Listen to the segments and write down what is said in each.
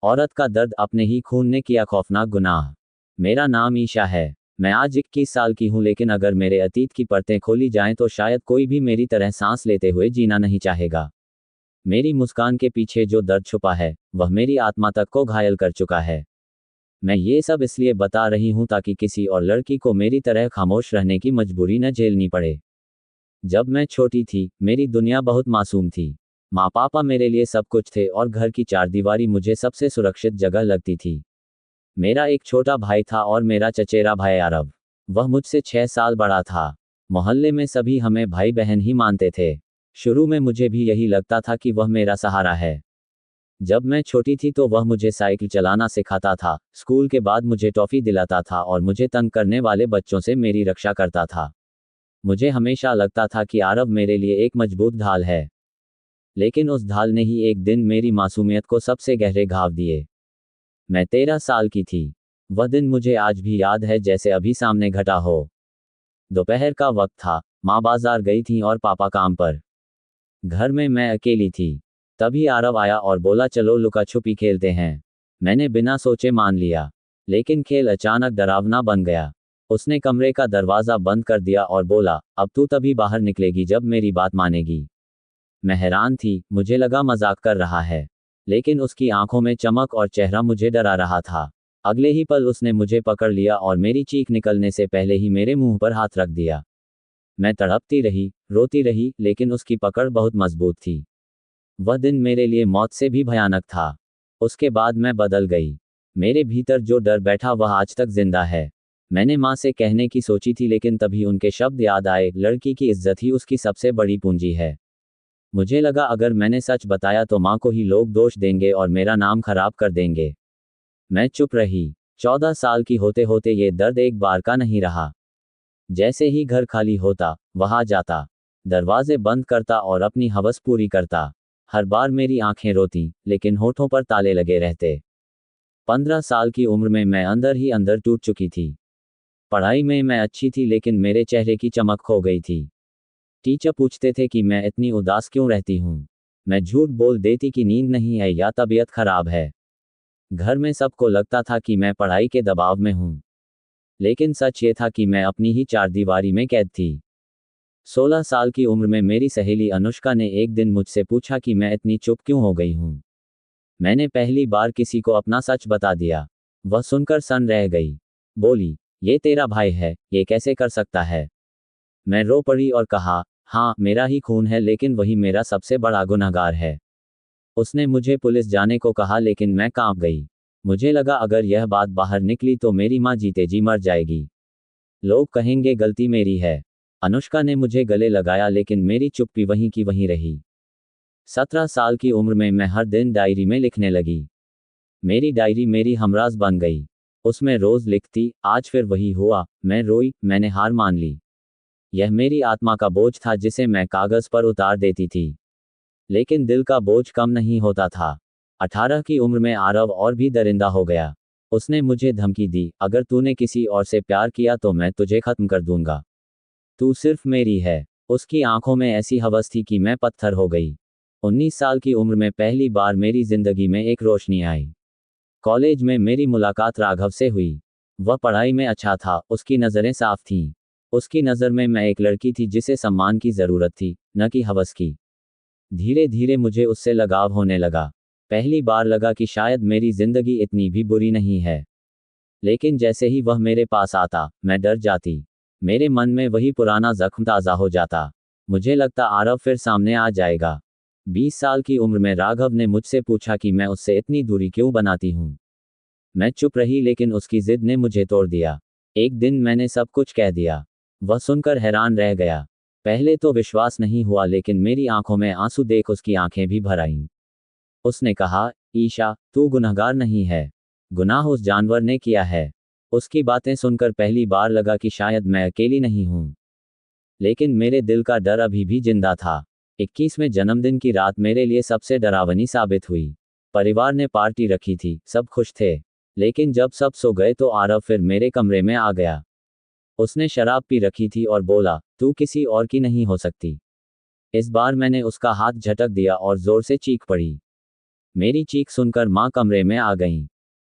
औरत का दर्द अपने ही खून ने किया खौफनाक गुनाह। मेरा नाम ईशा है। मैं आज 21 साल की हूं, लेकिन अगर मेरे अतीत की परतें खोली जाएं तो शायद कोई भी मेरी तरह सांस लेते हुए जीना नहीं चाहेगा। मेरी मुस्कान के पीछे जो दर्द छुपा है वह मेरी आत्मा तक को घायल कर चुका है। मैं ये सब इसलिए बता रही हूं ताकि किसी और लड़की को मेरी तरह खामोश रहने की मजबूरी न झेलनी पड़े। जब मैं छोटी थी मेरी दुनिया बहुत मासूम थी। माँ पापा मेरे लिए सब कुछ थे और घर की चारदीवारी मुझे सबसे सुरक्षित जगह लगती थी। मेरा एक छोटा भाई था और मेरा चचेरा भाई आरव। वह मुझसे 6 साल बड़ा था। मोहल्ले में सभी हमें भाई बहन ही मानते थे। शुरू में मुझे भी यही लगता था कि वह मेरा सहारा है। जब मैं छोटी थी तो वह मुझे साइकिल चलाना सिखाता था, स्कूल के बाद मुझे टॉफी दिलाता था और मुझे तंग करने वाले बच्चों से मेरी रक्षा करता था। मुझे हमेशा लगता था कि आरव मेरे लिए एक मजबूत ढाल है। लेकिन उस ढाल ने ही एक दिन मेरी मासूमियत को सबसे गहरे घाव दिए। मैं 13 साल की थी। वह दिन मुझे आज भी याद है जैसे अभी सामने घटा हो। दोपहर का वक्त था। माँ बाजार गई थी और पापा काम पर। घर में मैं अकेली थी। तभी आरव आया और बोला, चलो लुका छुपी खेलते हैं। मैंने बिना सोचे मान लिया। लेकिन खेल अचानक डरावना बन गया। उसने कमरे का दरवाजा बंद कर दिया और बोला, अब तू तभी बाहर निकलेगी जब मेरी बात मानेगी। मैं हैरान थी, मुझे लगा मजाक कर रहा है। लेकिन उसकी आंखों में चमक और चेहरा मुझे डरा रहा था। अगले ही पल उसने मुझे पकड़ लिया और मेरी चीख निकलने से पहले ही मेरे मुंह पर हाथ रख दिया। मैं तड़पती रही, रोती रही, लेकिन उसकी पकड़ बहुत मजबूत थी। वह दिन मेरे लिए मौत से भी भयानक था। उसके बाद मैं बदल गई। मेरे भीतर जो डर बैठा वह आज तक जिंदा है। मैंने माँ से कहने की सोची थी, लेकिन तभी उनके शब्द याद आए, लड़की की इज्जत ही उसकी सबसे बड़ी पूंजी है। मुझे लगा अगर मैंने सच बताया तो माँ को ही लोग दोष देंगे और मेरा नाम खराब कर देंगे। मैं चुप रही। 14 साल की होते होते ये दर्द एक बार का नहीं रहा। जैसे ही घर खाली होता वहां जाता, दरवाजे बंद करता और अपनी हवस पूरी करता। हर बार मेरी आंखें रोती, लेकिन होठों पर ताले लगे रहते। 15 साल की उम्र में मैं अंदर ही अंदर टूट चुकी थी। पढ़ाई में मैं अच्छी थी, लेकिन मेरे चेहरे की चमक खो गई थी। टीचर पूछते थे कि मैं इतनी उदास क्यों रहती हूँ। मैं झूठ बोल देती कि नींद नहीं है या तबीयत खराब है। घर में सबको लगता था कि मैं पढ़ाई के दबाव में हूँ। लेकिन सच ये था कि मैं अपनी ही चारदीवारी में कैद थी। 16 साल की उम्र में मेरी सहेली अनुष्का ने एक दिन मुझसे पूछा कि मैं इतनी चुप क्यों हो गई हूँ। मैंने पहली बार किसी को अपना सच बता दिया। वह सुनकर सन रह गई। बोली, ये तेरा भाई है, ये कैसे कर सकता है। मैं रो पड़ी और कहा, हाँ मेरा ही खून है, लेकिन वही मेरा सबसे बड़ा गुनहगार है। उसने मुझे पुलिस जाने को कहा, लेकिन मैं कांप गई। मुझे लगा अगर यह बात बाहर निकली तो मेरी माँ जीते जी मर जाएगी। लोग कहेंगे गलती मेरी है। अनुष्का ने मुझे गले लगाया, लेकिन मेरी चुप्पी वहीं की वहीं रही। 17 साल की उम्र में मैं हर दिन डायरी में लिखने लगी। मेरी डायरी मेरी हमराज बन गई। उसमें रोज लिखती, आज फिर वही हुआ। मैं रोई, मैंने हार मान ली। यह मेरी आत्मा का बोझ था जिसे मैं कागज पर उतार देती थी। लेकिन दिल का बोझ कम नहीं होता था। 18 की उम्र में आरव और भी दरिंदा हो गया। उसने मुझे धमकी दी, अगर तूने किसी और से प्यार किया तो मैं तुझे खत्म कर दूंगा। तू सिर्फ मेरी है। उसकी आंखों में ऐसी हवस थी कि मैं पत्थर हो गई। 19 साल की उम्र में पहली बार मेरी जिंदगी में एक रोशनी आई। कॉलेज में मेरी मुलाकात राघव से हुई। वह पढ़ाई में अच्छा था, उसकी नज़रें साफ थीं। उसकी नज़र में मैं एक लड़की थी जिसे सम्मान की ज़रूरत थी, न कि हवस की। धीरे धीरे मुझे उससे लगाव होने लगा। पहली बार लगा कि शायद मेरी जिंदगी इतनी भी बुरी नहीं है। लेकिन जैसे ही वह मेरे पास आता, मैं डर जाती। मेरे मन में वही पुराना जख्म ताज़ा हो जाता। मुझे लगता आरव फिर सामने आ जाएगा। 20 साल की उम्र में राघव ने मुझसे पूछा कि मैं उससे इतनी दूरी क्यों बनाती हूँ। मैं चुप रही, लेकिन उसकी जिद ने मुझे तोड़ दिया। एक दिन मैंने सब कुछ कह दिया। वह सुनकर हैरान रह गया। पहले तो विश्वास नहीं हुआ, लेकिन मेरी आंखों में आंसू देख उसकी आंखें भी भर आईं। उसने कहा, ईशा, तू गुनहगार नहीं है। गुनाह उस जानवर ने किया है। उसकी बातें सुनकर पहली बार लगा कि शायद मैं अकेली नहीं हूँ। लेकिन मेरे दिल का डर अभी भी जिंदा था। 21वें जन्मदिन की रात मेरे लिए सबसे डरावनी साबित हुई। परिवार ने पार्टी रखी थी, सब खुश थे। लेकिन जब सब सो गए तो आरव फिर मेरे कमरे में आ गया। उसने शराब पी रखी थी और बोला, तू किसी और की नहीं हो सकती। इस बार मैंने उसका हाथ झटक दिया और जोर से चीख पड़ी। मेरी चीख सुनकर माँ कमरे में आ गईं।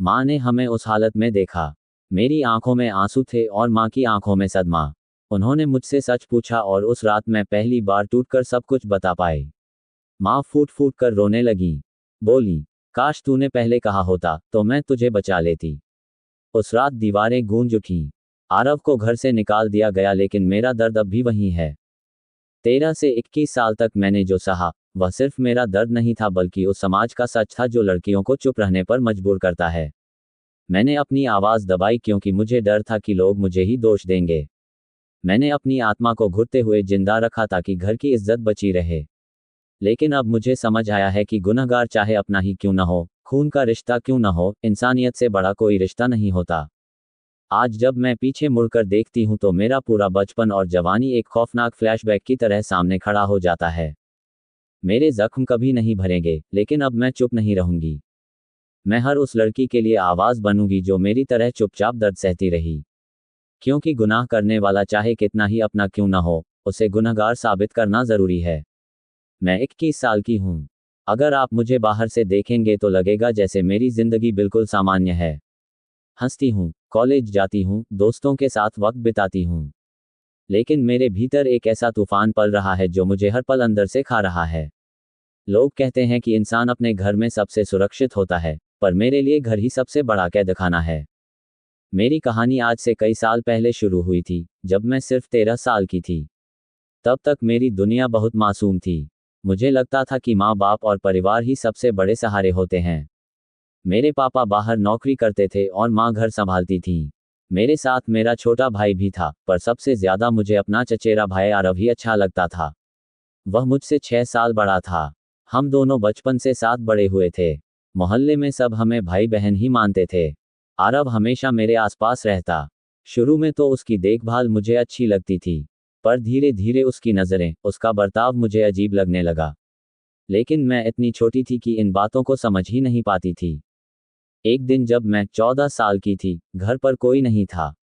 माँ ने हमें उस हालत में देखा। मेरी आंखों में आंसू थे और माँ की आंखों में सदमा। उन्होंने मुझसे सच पूछा और उस रात मैं पहली बार टूटकर सब कुछ बता पाई। माँ फूट फूट कर रोने लगी। बोली, काश तूने पहले कहा होता तो मैं तुझे बचा लेती। उस रात दीवारें गूंज उठीं। आरव को घर से निकाल दिया गया, लेकिन मेरा दर्द अब भी वहीं है। 13 से 21 साल तक मैंने जो सहा, वह सिर्फ मेरा दर्द नहीं था बल्कि उस समाज का सच था जो लड़कियों को चुप रहने पर मजबूर करता है। मैंने अपनी आवाज़ दबाई क्योंकि मुझे डर था कि लोग मुझे ही दोष देंगे। मैंने अपनी आत्मा को घुटते हुए जिंदा रखा ताकि घर की इज्जत बची रहे। लेकिन अब मुझे समझ आया है कि गुनहगार चाहे अपना ही क्यों न हो, खून का रिश्ता क्यों न हो, इंसानियत से बड़ा कोई रिश्ता नहीं होता। आज जब मैं पीछे मुड़कर देखती हूँ तो मेरा पूरा बचपन और जवानी एक खौफनाक फ्लैशबैक की तरह सामने खड़ा हो जाता है। मेरे जख्म कभी नहीं भरेंगे, लेकिन अब मैं चुप नहीं रहूंगी। मैं हर उस लड़की के लिए आवाज़ बनूंगी जो मेरी तरह चुपचाप दर्द सहती रही। क्योंकि गुनाह करने वाला चाहे कितना ही अपना क्यों न हो, उसे गुनहगार साबित करना ज़रूरी है। मैं 21 साल की हूँ। अगर आप मुझे बाहर से देखेंगे तो लगेगा जैसे मेरी ज़िंदगी बिल्कुल सामान्य है। हंसती हूँ, कॉलेज जाती हूँ, दोस्तों के साथ वक्त बिताती हूँ। लेकिन मेरे भीतर एक ऐसा तूफान पल रहा है जो मुझे हर पल अंदर से खा रहा है। लोग कहते हैं कि इंसान अपने घर में सबसे सुरक्षित होता है, पर मेरे लिए घर ही सबसे बड़ा कैदखाना है। मेरी कहानी आज से कई साल पहले शुरू हुई थी, जब मैं सिर्फ 13 साल की थी। तब तक मेरी दुनिया बहुत मासूम थी। मुझे लगता था कि माँ बाप और परिवार ही सबसे बड़े सहारे होते हैं। मेरे पापा बाहर नौकरी करते थे और माँ घर संभालती थीं। मेरे साथ मेरा छोटा भाई भी था, पर सबसे ज्यादा मुझे अपना चचेरा भाई आरव ही अच्छा लगता था। वह मुझसे 6 साल बड़ा था। हम दोनों बचपन से साथ बड़े हुए थे। मोहल्ले में सब हमें भाई बहन ही मानते थे। आरव हमेशा मेरे आसपास रहता। शुरू में तो उसकी देखभाल मुझे अच्छी लगती थी, पर धीरे धीरे उसकी नज़रें, उसका बर्ताव मुझे अजीब लगने लगा। लेकिन मैं इतनी छोटी थी कि इन बातों को समझ ही नहीं पाती थी। एक दिन जब मैं 14 साल की थी, घर पर कोई नहीं था।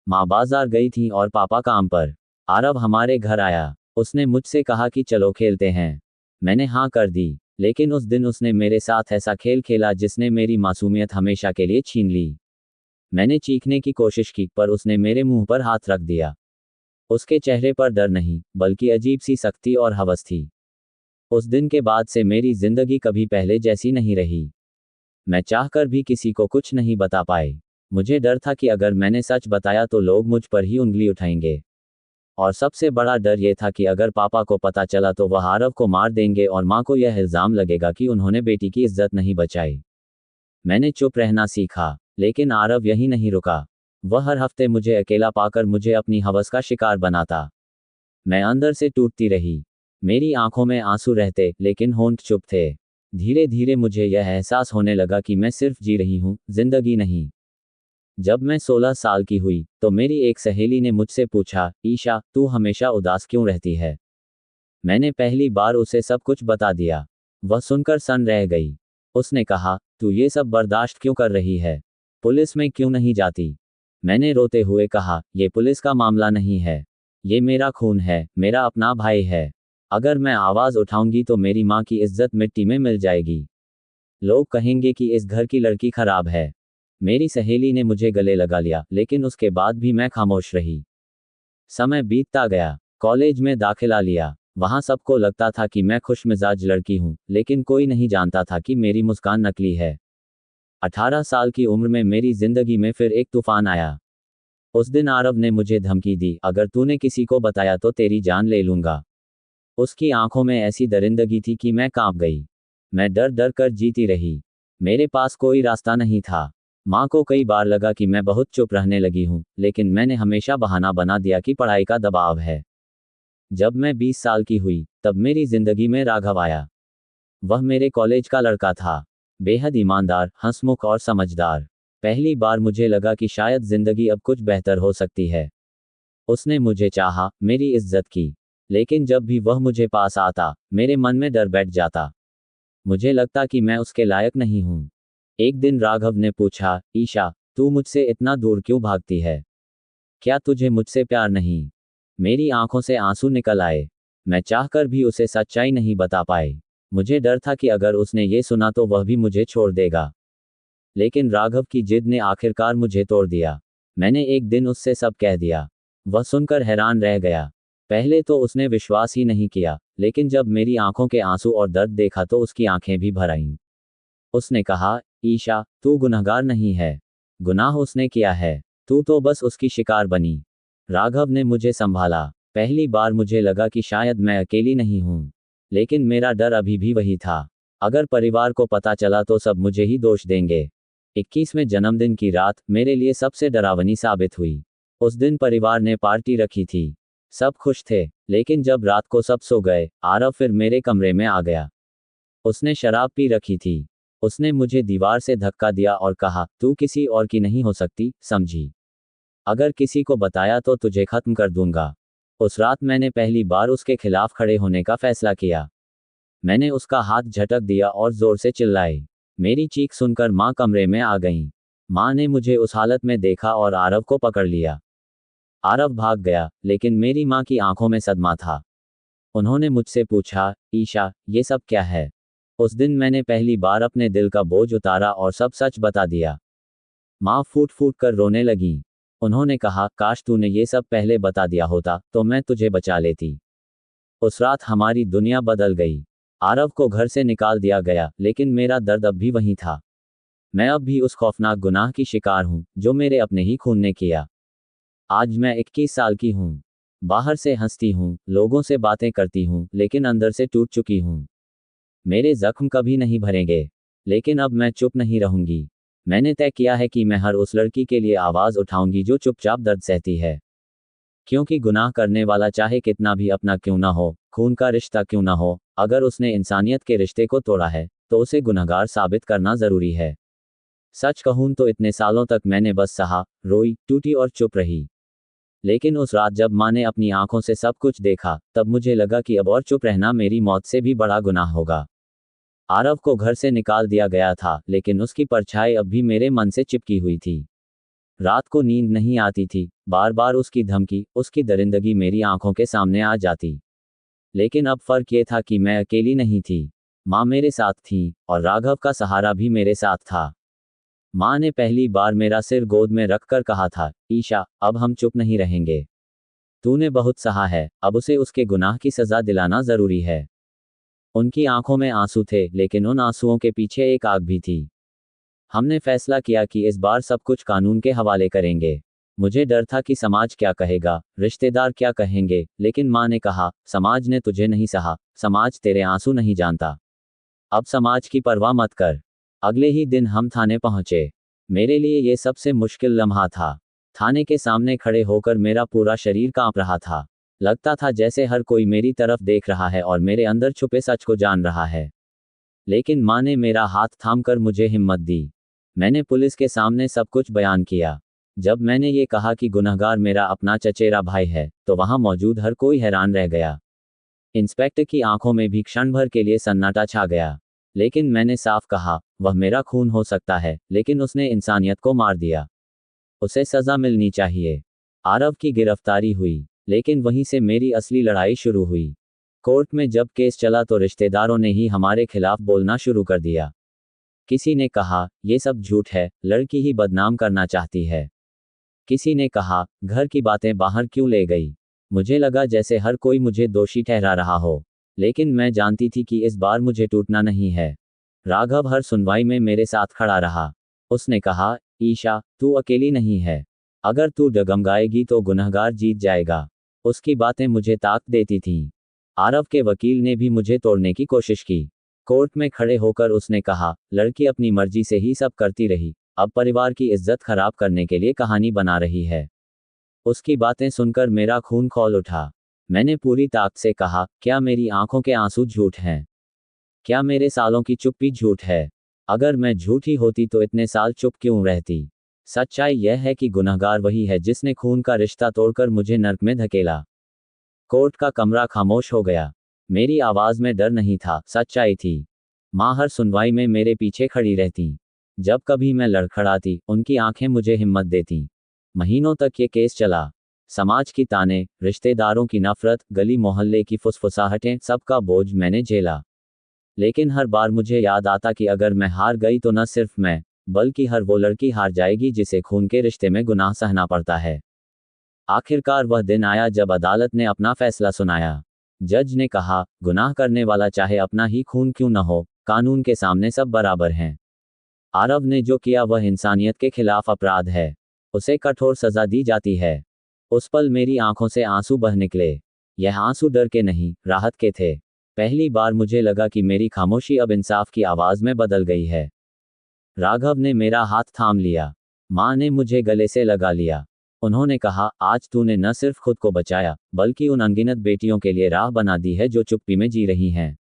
माँ बाजार गई थी और पापा काम पर। आरव हमारे घर आया। उसने मुझसे कहा कि चलो खेलते हैं। मैंने हाँ कर दी, लेकिन उस दिन उसने मेरे साथ ऐसा खेल खेला जिसने मेरी मासूमियत हमेशा के लिए छीन ली। मैंने चीखने की कोशिश की, पर उसने मेरे मुंह पर हाथ रख दिया। उसके चेहरे पर डर नहीं, बल्कि अजीब सी सख्ती और हवस थी। उस दिन के बाद से मेरी जिंदगी कभी पहले जैसी नहीं रही। मैं चाहकर भी किसी को कुछ नहीं बता पाए। मुझे डर था कि अगर मैंने सच बताया तो लोग मुझ पर ही उंगली उठाएंगे। और सबसे बड़ा डर यह था कि अगर पापा को पता चला तो वह आरव को मार देंगे और माँ को यह इल्ज़ाम लगेगा कि उन्होंने बेटी की इज्जत नहीं बचाई। मैंने चुप रहना सीखा, लेकिन आरव यही नहीं रुका। वह हर हफ्ते मुझे अकेला पाकर मुझे अपनी हवस का शिकार बनाता। मैं अंदर से टूटती रही। मेरी आंखों में आंसू रहते, लेकिन होंठ चुप थे। धीरे धीरे मुझे यह एहसास होने लगा कि मैं सिर्फ जी रही हूँ, जिंदगी नहीं। जब मैं 16 साल की हुई, तो मेरी एक सहेली ने मुझसे पूछा, ईशा, तू हमेशा उदास क्यों रहती है? मैंने पहली बार उसे सब कुछ बता दिया। वह सुनकर सन रह गई। उसने कहा, तू ये सब बर्दाश्त क्यों कर रही है? पुलिस में क्यों नहीं जाती? मैंने रोते हुए कहा, ये पुलिस का मामला नहीं है। ये मेरा खून है, मेरा अपना भाई है। अगर मैं आवाज़ उठाऊंगी तो मेरी माँ की इज्जत मिट्टी में मिल जाएगी। लोग कहेंगे कि इस घर की लड़की खराब है। मेरी सहेली ने मुझे गले लगा लिया, लेकिन उसके बाद भी मैं खामोश रही। समय बीतता गया। कॉलेज में दाखिला लिया। वहाँ सबको लगता था कि मैं खुशमिजाज लड़की हूँ, लेकिन कोई नहीं जानता था कि मेरी मुस्कान नकली है। 18 साल की उम्र में मेरी जिंदगी में फिर एक तूफान आया। उस दिन आरव ने मुझे धमकी दी, अगर तूने किसी को बताया तो तेरी जान ले लूंगा। उसकी आंखों में ऐसी दरिंदगी थी कि मैं कांप गई। मैं डर डर कर जीती रही। मेरे पास कोई रास्ता नहीं था। माँ को कई बार लगा कि मैं बहुत चुप रहने लगी हूँ, लेकिन मैंने हमेशा बहाना बना दिया कि पढ़ाई का दबाव है। जब मैं 20 साल की हुई, तब मेरी जिंदगी में राघव आया। वह मेरे कॉलेज का लड़का था। बेहद ईमानदार, हंसमुख और समझदार। पहली बार मुझे लगा कि शायद जिंदगी अब कुछ बेहतर हो सकती है। उसने मुझे चाहा, मेरी इज्जत की। लेकिन जब भी वह मुझे पास आता, मेरे मन में डर बैठ जाता। मुझे लगता कि मैं उसके लायक नहीं हूँ। एक दिन राघव ने पूछा, ईशा, तू मुझसे इतना दूर क्यों भागती है? क्या तुझे मुझसे प्यार नहीं? मेरी आंखों से आंसू निकल आए। मैं चाहकर भी उसे सच्चाई नहीं बता पाई। मुझे डर था कि अगर उसने ये सुना तो वह भी मुझे छोड़ देगा। लेकिन राघव की जिद ने आखिरकार मुझे तोड़ दिया। मैंने एक दिन उससे सब कह दिया। वह सुनकर हैरान रह गया। पहले तो उसने विश्वास ही नहीं किया, लेकिन जब मेरी आंखों के आंसू और दर्द देखा तो उसकी आंखें भी भर आईं। उसने कहा, ईशा, तू गुनहगार नहीं है। गुनाह उसने किया है, तू तो बस उसकी शिकार बनी। राघव ने मुझे संभाला। पहली बार मुझे लगा कि शायद मैं अकेली नहीं हूं। लेकिन मेरा डर अभी भी वही था। अगर परिवार को पता चला तो सब मुझे ही दोष देंगे। 21वें जन्मदिन की रात मेरे लिए सबसे डरावनी साबित हुई। उस दिन परिवार ने पार्टी रखी थी। सब खुश थे, लेकिन जब रात को सब सो गए, आरव फिर मेरे कमरे में आ गया। उसने शराब पी रखी थी। उसने मुझे दीवार से धक्का दिया और कहा, तू किसी और की नहीं हो सकती, समझी? अगर किसी को बताया तो तुझे खत्म कर दूंगा। उस रात मैंने पहली बार उसके खिलाफ खड़े होने का फैसला किया। मैंने उसका हाथ झटक दिया और जोर से चिल्लाई। मेरी चीख सुनकर माँ कमरे में आ गईं। माँ ने मुझे उस हालत में देखा और आरव को पकड़ लिया। आरव भाग गया, लेकिन मेरी माँ की आंखों में सदमा था। उन्होंने मुझसे पूछा, ईशा, ये सब क्या है? उस दिन मैंने पहली बार अपने दिल का बोझ उतारा और सब सच बता दिया। माँ फूट फूट कर रोने लगी। उन्होंने कहा, काश तूने ये सब पहले बता दिया होता तो मैं तुझे बचा लेती। उस रात हमारी दुनिया बदल गई। आरव को घर से निकाल दिया गया, लेकिन मेरा दर्द अब भी वहीं था। मैं अब भी उस खौफनाक गुनाह की शिकार हूं, जो मेरे अपने ही खून ने किया। आज मैं 21 साल की हूं। बाहर से हंसती हूं, लोगों से बातें करती हूं, लेकिन अंदर से टूट चुकी हूं। मेरे जख्म कभी नहीं भरेंगे। लेकिन अब मैं चुप नहीं रहूंगी। मैंने तय किया है कि मैं हर उस लड़की के लिए आवाज उठाऊंगी जो चुपचाप दर्द सहती है। क्योंकि गुनाह करने वाला चाहे कितना भी अपना क्यों ना हो, खून का रिश्ता क्यों ना हो, अगर उसने इंसानियत के रिश्ते को तोड़ा है तो उसे गुनहगार साबित करना जरूरी है। सच कहूं तो इतने सालों तक मैंने बस सहा, रोई, टूटी और चुप रही। लेकिन उस रात जब माँ ने अपनी आंखों से सब कुछ देखा, तब मुझे लगा कि अब और चुप रहना मेरी मौत से भी बड़ा गुनाह होगा। आरव को घर से निकाल दिया गया था, लेकिन उसकी परछाई अब भी मेरे मन से चिपकी हुई थी। रात को नींद नहीं आती थी, बार बार उसकी धमकी, उसकी दरिंदगी मेरी आंखों के सामने आ जाती। लेकिन अब फर्क ये था कि मैं अकेली नहीं थी। माँ मेरे साथ थी, और राघव का सहारा भी मेरे साथ था। माँ ने पहली बार मेरा सिर गोद में रखकर कहा था, ईशा, अब हम चुप नहीं रहेंगे। तूने बहुत सहा है, अब उसे उसके गुनाह की सजा दिलाना जरूरी है। उनकी आंखों में आंसू थे, लेकिन उन आंसुओं के पीछे एक आग भी थी। हमने फैसला किया कि इस बार सब कुछ कानून के हवाले करेंगे। मुझे डर था कि समाज क्या कहेगा, रिश्तेदार क्या कहेंगे, लेकिन माँ ने कहा, समाज ने तुझे नहीं सहा, समाज तेरे आंसू नहीं जानता। अब समाज की परवाह मत कर। अगले ही दिन हम थाने पहुंचे। मेरे लिए ये सबसे मुश्किल लम्हा था। थाने के सामने खड़े होकर मेरा पूरा शरीर कांप रहा था। लगता था जैसे हर कोई मेरी तरफ देख रहा है और मेरे अंदर छुपे सच को जान रहा है। लेकिन माँ ने मेरा हाथ थामकर मुझे हिम्मत दी। मैंने पुलिस के सामने सब कुछ बयान किया। जब मैंने ये कहा कि गुनहगार मेरा अपना चचेरा भाई है, तो वहां मौजूद हर कोई हैरान रह गया। इंस्पेक्टर की आंखों में भी क्षण भर के लिए सन्नाटा छा गया। लेकिन मैंने साफ कहा, वह मेरा खून हो सकता है, लेकिन उसने इंसानियत को मार दिया। उसे सजा मिलनी चाहिए। आरव की गिरफ्तारी हुई, लेकिन वहीं से मेरी असली लड़ाई शुरू हुई। कोर्ट में जब केस चला तो रिश्तेदारों ने ही हमारे खिलाफ बोलना शुरू कर दिया। किसी ने कहा, ये सब झूठ है, लड़की ही बदनाम करना चाहती है। किसी ने कहा, घर की बातें बाहर क्यों ले गई। मुझे लगा जैसे हर कोई मुझे दोषी ठहरा रहा हो। लेकिन मैं जानती थी कि इस बार मुझे टूटना नहीं है। राघव हर सुनवाई में मेरे साथ खड़ा रहा। उसने कहा, ईशा, तू अकेली नहीं है। अगर तू डगमगाएगी तो गुनहगार जीत जाएगा। उसकी बातें मुझे ताकत देती थीं। आरव के वकील ने भी मुझे तोड़ने की कोशिश की। कोर्ट में खड़े होकर उसने कहा, लड़की अपनी मर्जी से ही सब करती रही, अब परिवार की इज्जत खराब करने के लिए कहानी बना रही है। उसकी बातें सुनकर मेरा खून खौल उठा। मैंने पूरी ताकत से कहा, क्या मेरी आंखों के आंसू झूठ हैं? क्या मेरे सालों की चुप्पी झूठ है? अगर मैं झूठी होती तो इतने साल चुप क्यों रहती? सच्चाई यह है कि गुनहगार वही है जिसने खून का रिश्ता तोड़कर मुझे नर्क में धकेला। कोर्ट का कमरा खामोश हो गया। मेरी आवाज में डर नहीं था, सच्चाई थी। माँ हर सुनवाई में मेरे पीछे खड़ी रहती। जब कभी मैं लड़खड़ाती, उनकी आंखें मुझे हिम्मत देती। महीनों तक ये केस चला। समाज की ताने, रिश्तेदारों की नफरत, गली मोहल्ले की फुसफुसाहटें, सबका बोझ मैंने झेला। लेकिन हर बार मुझे याद आता कि अगर मैं हार गई तो न सिर्फ मैं, बल्कि हर वो लड़की हार जाएगी जिसे खून के रिश्ते में गुनाह सहना पड़ता है। आखिरकार वह दिन आया जब अदालत ने अपना फैसला सुनाया। जज ने कहा, गुनाह करने वाला चाहे अपना ही खून क्यों न हो, कानून के सामने सब बराबर हैं। आरव ने जो किया वह इंसानियत के खिलाफ अपराध है। उसे कठोर सजा दी जाती है। उस पल मेरी आंखों से आंसू बह निकले। यह आंसू डर के नहीं, राहत के थे। पहली बार मुझे लगा कि मेरी खामोशी अब इंसाफ की आवाज में बदल गई है। राघव ने मेरा हाथ थाम लिया। माँ ने मुझे गले से लगा लिया। उन्होंने कहा, आज तूने न सिर्फ खुद को बचाया, बल्कि उन अनगिनत बेटियों के लिए राह बना दी है जो चुप्पी में जी रही हैं।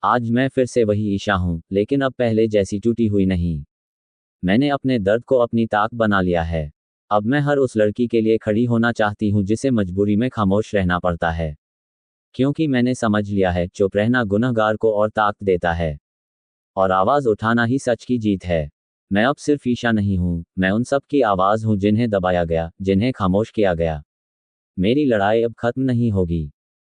आज मैं फिर से वही ईशा हूं, लेकिन अब पहले जैसी टूटी हुई नहीं। मैंने अपने दर्द को अपनी ताक बना लिया है। अब मैं हर उस लड़की के लिए खड़ी होना चाहती हूं जिसे मजबूरी में खामोश रहना पड़ता है। क्योंकि मैंने समझ लिया है, चुप रहना गुनहगार को और ताकत देता है, और आवाज उठाना ही सच की जीत है। मैं अब सिर्फ ईशा नहीं हूं, मैं उन सब की आवाज हूं जिन्हें दबाया गया, जिन्हें खामोश किया गया। मेरी लड़ाई अब खत्म नहीं होगी।